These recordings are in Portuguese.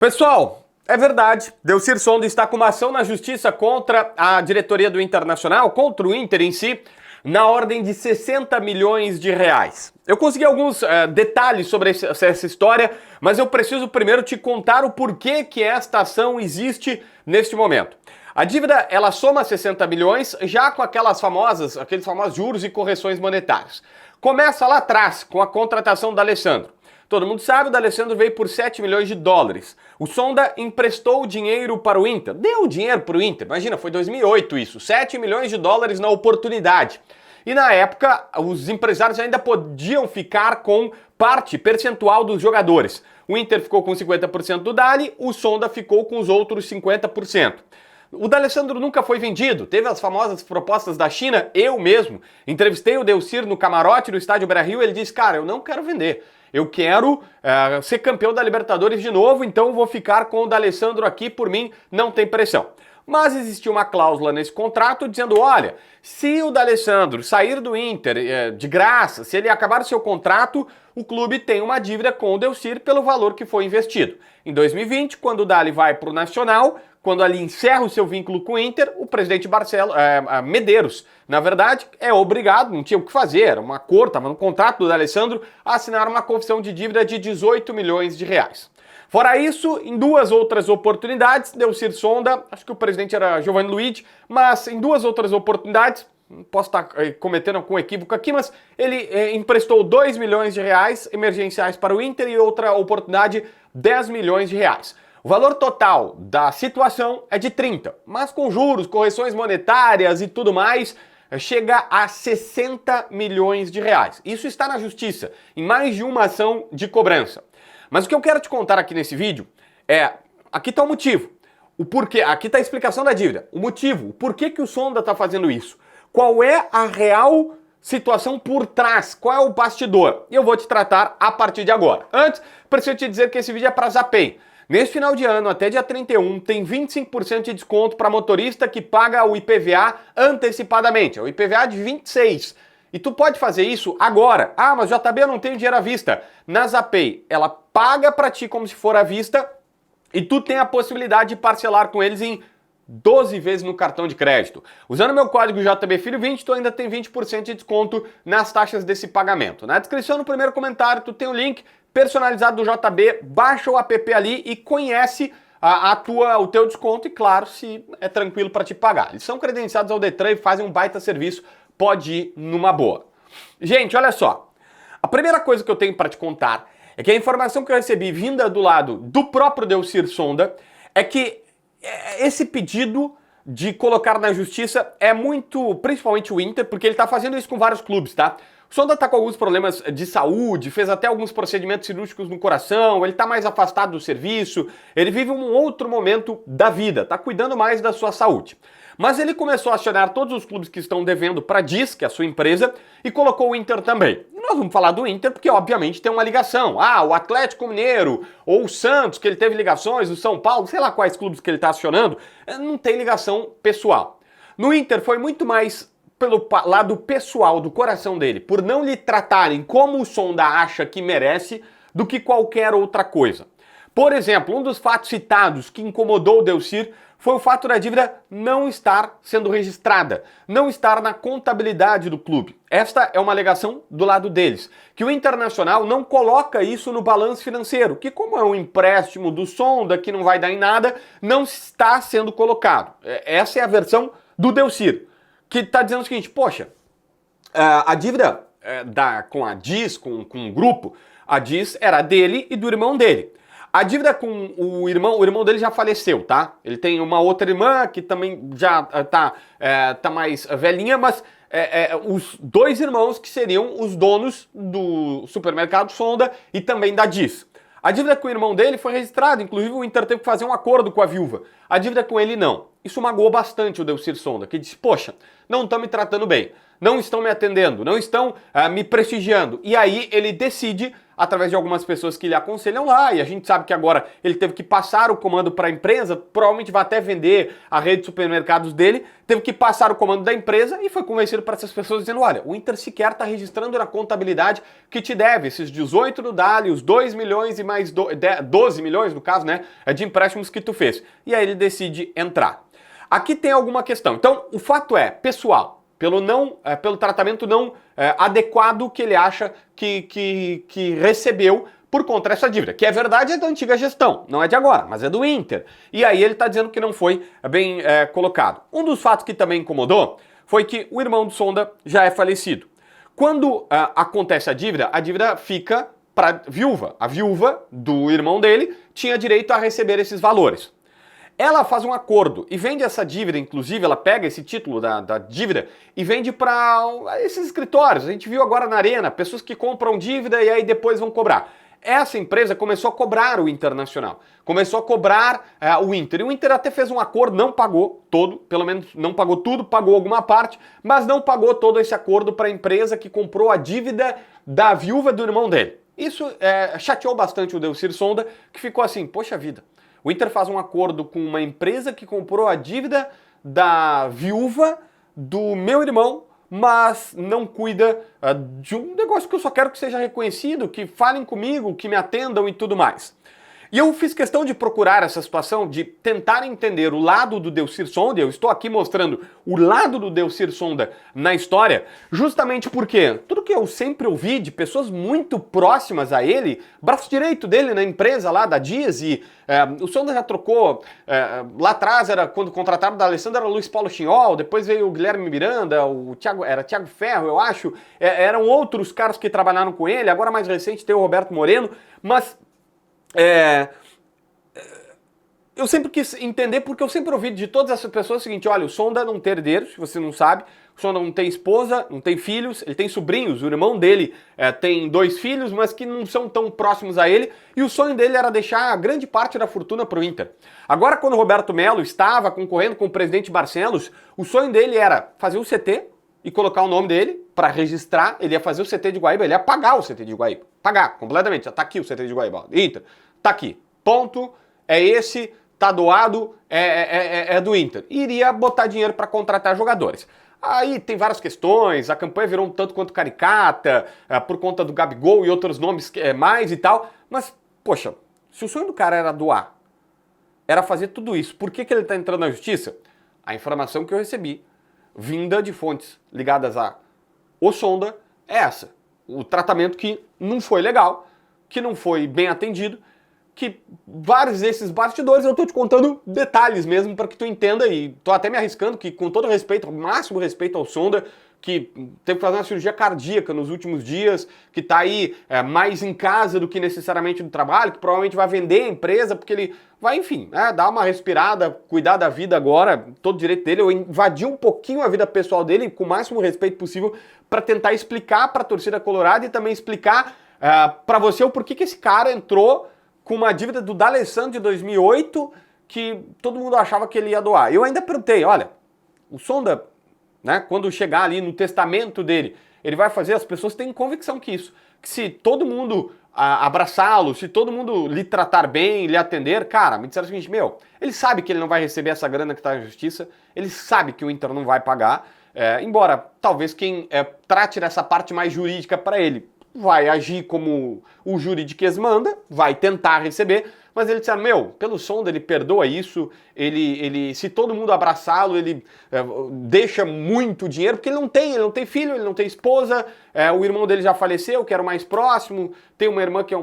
Pessoal, é verdade, Delcir Sonda está com uma ação na justiça contra a diretoria do Internacional, contra o Inter em si, na ordem de 60 milhões de reais. Eu consegui alguns detalhes sobre essa história, mas eu preciso primeiro te contar o porquê que esta ação existe neste momento. A dívida, ela soma 60 milhões já com aqueles famosos juros e correções monetárias. Começa lá atrás, com a contratação do Alessandro. Todo mundo sabe, o D'Alessandro veio por 7 milhões de dólares. O Sonda emprestou dinheiro para o Inter, deu dinheiro para o Inter, imagina, foi 2008 isso, 7 milhões de dólares na oportunidade. E na época, os empresários ainda podiam ficar com parte percentual dos jogadores. O Inter ficou com 50% do Dali, o Sonda ficou com os outros 50%. O D'Alessandro nunca foi vendido, teve as famosas propostas da China, eu mesmo entrevistei o Delcir no camarote do Estádio Beira-Rio, ele disse, cara, eu não quero vender. Eu quero ser campeão da Libertadores de novo, então vou ficar com o D'Alessandro aqui, por mim não tem pressão. Mas existia uma cláusula nesse contrato dizendo, olha, se o D'Alessandro sair do Inter de graça, se ele acabar o seu contrato, o clube tem uma dívida com o Delcir pelo valor que foi investido. Em 2020, quando o Dali vai para o Nacional, quando ali encerra o seu vínculo com o Inter, o presidente Medeiros, na verdade, é obrigado, não tinha o que fazer, era um acordo, estava no contrato do D'Alessandro, a assinar uma confissão de dívida de 18 milhões de reais. Fora isso, em duas outras oportunidades, Delcir Sonda, acho que o presidente era Giovanni Luigi, mas em duas outras oportunidades, posso estar cometendo algum equívoco aqui, mas ele emprestou 2 milhões de reais emergenciais para o Inter e outra oportunidade 10 milhões de reais. O valor total da situação é de 30, mas com juros, correções monetárias e tudo mais, chega a 60 milhões de reais. Isso está na justiça, em mais de uma ação de cobrança. Mas o que eu quero te contar aqui nesse vídeo é, aqui está o motivo, o porquê, aqui está a explicação da dívida, o motivo, o porquê que o Sonda está fazendo isso, qual é a real situação por trás, qual é o bastidor, e eu vou te tratar a partir de agora. Antes, preciso te dizer que esse vídeo é para Zapay. Nesse final de ano, até dia 31, tem 25% de desconto para motorista que paga o IPVA antecipadamente, o IPVA de 26%. E tu pode fazer isso agora. Ah, mas JB, eu não tenho dinheiro à vista. Na Zapay, ela paga para ti como se for à vista e tu tem a possibilidade de parcelar com eles em 12 vezes no cartão de crédito. Usando meu código JBFilho20, tu ainda tem 20% de desconto nas taxas desse pagamento. Na descrição, no primeiro comentário, tu tem o link personalizado do JB, baixa o app ali e conhece o teu desconto e, claro, se é tranquilo para te pagar. Eles são credenciados ao Detran e fazem um baita serviço, pode ir numa boa. Gente, olha só, a primeira coisa que eu tenho para te contar é que a informação que eu recebi vinda do lado do próprio Delcir Sonda é que esse pedido de colocar na justiça é muito, principalmente o Inter, porque ele está fazendo isso com vários clubes, tá? O Sonda está com alguns problemas de saúde, fez até alguns procedimentos cirúrgicos no coração, ele está mais afastado do serviço, ele vive um outro momento da vida, está cuidando mais da sua saúde. Mas ele começou a acionar todos os clubes que estão devendo para a DIS, que é a sua empresa, e colocou o Inter também. E nós vamos falar do Inter porque, obviamente, tem uma ligação. Ah, o Atlético Mineiro, ou o Santos, que ele teve ligações, o São Paulo, sei lá quais clubes que ele está acionando, não tem ligação pessoal. No Inter foi muito mais pelo lado pessoal, do coração dele, por não lhe tratarem como o Sonda acha que merece, do que qualquer outra coisa. Por exemplo, um dos fatos citados que incomodou o Delcir foi o fato da dívida não estar sendo registrada, não estar na contabilidade do clube. Esta é uma alegação do lado deles, que o Internacional não coloca isso no balanço financeiro, que como é um empréstimo do Sonda, que não vai dar em nada, não está sendo colocado. Essa é a versão do Delcir, que está dizendo o seguinte, poxa, a dívida com a DIS, com o grupo, a DIS era dele e do irmão dele. A dívida com o irmão dele já faleceu, tá? Ele tem uma outra irmã que também já tá mais velhinha, mas os dois irmãos que seriam os donos do supermercado Sonda e também da DIS. A dívida com o irmão dele foi registrada, inclusive o Inter teve que fazer um acordo com a viúva. A dívida com ele não. Isso magoou bastante o Delcir Sonda, que disse, poxa, não estão me tratando bem. não estão me atendendo, não estão me prestigiando. E aí ele decide, através de algumas pessoas que lhe aconselham lá, e a gente sabe que agora ele teve que passar o comando para a empresa, provavelmente vai até vender a rede de supermercados dele, teve que passar o comando da empresa e foi convencido para essas pessoas dizendo, olha, o Inter sequer está registrando na contabilidade que te deve esses 18 do Dali, os 2 milhões e mais 12 milhões, no caso, né, de empréstimos que tu fez. E aí ele decide entrar. Aqui tem alguma questão. Então, o fato é, pessoal, pelo tratamento não adequado que ele acha que recebeu por conta dessa dívida, que é verdade, é da antiga gestão, não é de agora, mas é do Inter. E aí ele está dizendo que não foi bem colocado. Um dos fatos que também incomodou foi que o irmão do Sonda já é falecido. Quando acontece a dívida fica para a viúva. A viúva do irmão dele tinha direito a receber esses valores. Ela faz um acordo e vende essa dívida, inclusive ela pega esse título da dívida e vende para esses escritórios. A gente viu agora na Arena, pessoas que compram dívida e aí depois vão cobrar. Essa empresa começou a cobrar o Internacional, começou a cobrar o Inter. E o Inter até fez um acordo, não pagou todo, pelo menos não pagou tudo, pagou alguma parte, mas não pagou todo esse acordo para a empresa que comprou a dívida da viúva do irmão dele. Isso chateou bastante o Delcir Sonda, que ficou assim, poxa vida. O Inter faz um acordo com uma empresa que comprou a dívida da viúva do meu irmão, mas não cuida de um negócio que eu só quero que seja reconhecido, que falem comigo, que me atendam e tudo mais. E eu fiz questão de procurar essa situação, de tentar entender o lado do Delcir Sonda, eu estou aqui mostrando o lado do Delcir Sonda na história, justamente porque tudo que eu sempre ouvi de pessoas muito próximas a ele, braço direito dele na empresa lá da Dias, e o Sonda já trocou, lá atrás, era quando contrataram da Alessandra, era o Luiz Paulo Chinhol, depois veio o Guilherme Miranda, era Thiago Ferro, eu acho, eram outros caras que trabalharam com ele, agora mais recente tem o Roberto Moreno, mas eu sempre quis entender, porque eu sempre ouvi de todas essas pessoas o seguinte, olha, o Sonda não tem herdeiros, se você não sabe, o Sonda não tem esposa, não tem filhos, ele tem sobrinhos, o irmão dele tem 2 filhos, mas que não são tão próximos a ele, e o sonho dele era deixar a grande parte da fortuna para o Inter. Agora, quando o Roberto Melo estava concorrendo com o presidente Barcelos, o sonho dele era fazer o CT e colocar o nome dele para registrar, ele ia fazer o CT de Guaíba, ele ia pagar o CT de Guaíba, pagar completamente, já tá aqui o CT de Guaíba, Inter, tá aqui, ponto, é esse, tá doado, é do Inter. E iria botar dinheiro para contratar jogadores. Aí tem várias questões, a campanha virou um tanto quanto caricata, por conta do Gabigol e outros nomes mais e tal, mas, poxa, se o sonho do cara era doar, era fazer tudo isso, por que ele tá entrando na justiça? A informação que eu recebi, vinda de fontes ligadas a o Sonda, é essa. O tratamento que não foi legal, que não foi bem atendido, que vários desses bastidores eu tô te contando detalhes mesmo para que tu entenda, e tô até me arriscando que, com todo respeito, máximo respeito ao Sonda, que teve que fazer uma cirurgia cardíaca nos últimos dias, que tá aí mais em casa do que necessariamente no trabalho, que provavelmente vai vender a empresa, porque ele vai, enfim, dar uma respirada, cuidar da vida agora, todo direito dele, eu invadi um pouquinho a vida pessoal dele, com o máximo respeito possível, para tentar explicar para a torcida colorada e também explicar para você o porquê que esse cara entrou com uma dívida do D'Alessandro de 2008, que todo mundo achava que ele ia doar. Eu ainda perguntei, olha, o Sonda, né, quando chegar ali no testamento dele, ele vai fazer, as pessoas têm convicção que isso, que se todo mundo abraçá-lo, se todo mundo lhe tratar bem, lhe atender, cara, me disseram o seguinte, meu, ele sabe que ele não vai receber essa grana que está na justiça, ele sabe que o Inter não vai pagar, embora talvez quem trate dessa parte mais jurídica para ele vai agir como o juridiquês manda, vai tentar receber, mas ele disseram, meu, pelo Sonda ele perdoa isso, ele se todo mundo abraçá-lo, ele deixa muito dinheiro, porque ele não tem filho, ele não tem esposa, o irmão dele já faleceu, que era o mais próximo, tem uma irmã que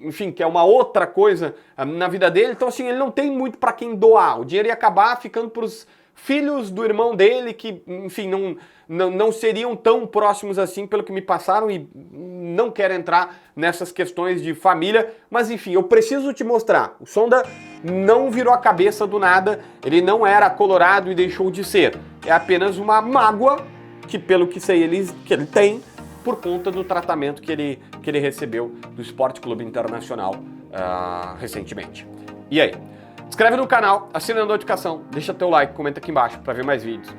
enfim, que é uma outra coisa na vida dele, então assim, ele não tem muito para quem doar, o dinheiro ia acabar ficando para os filhos do irmão dele, que, enfim, não seriam tão próximos assim, pelo que me passaram, e não quero entrar nessas questões de família, mas enfim, eu preciso te mostrar. O Sonda não virou a cabeça do nada, ele não era colorado e deixou de ser. É apenas uma mágoa que, pelo que sei, que ele tem, por conta do tratamento que ele recebeu do Sport Clube Internacional recentemente. E aí? Inscreve no canal, assina a notificação, deixa teu like, comenta aqui embaixo para ver mais vídeos.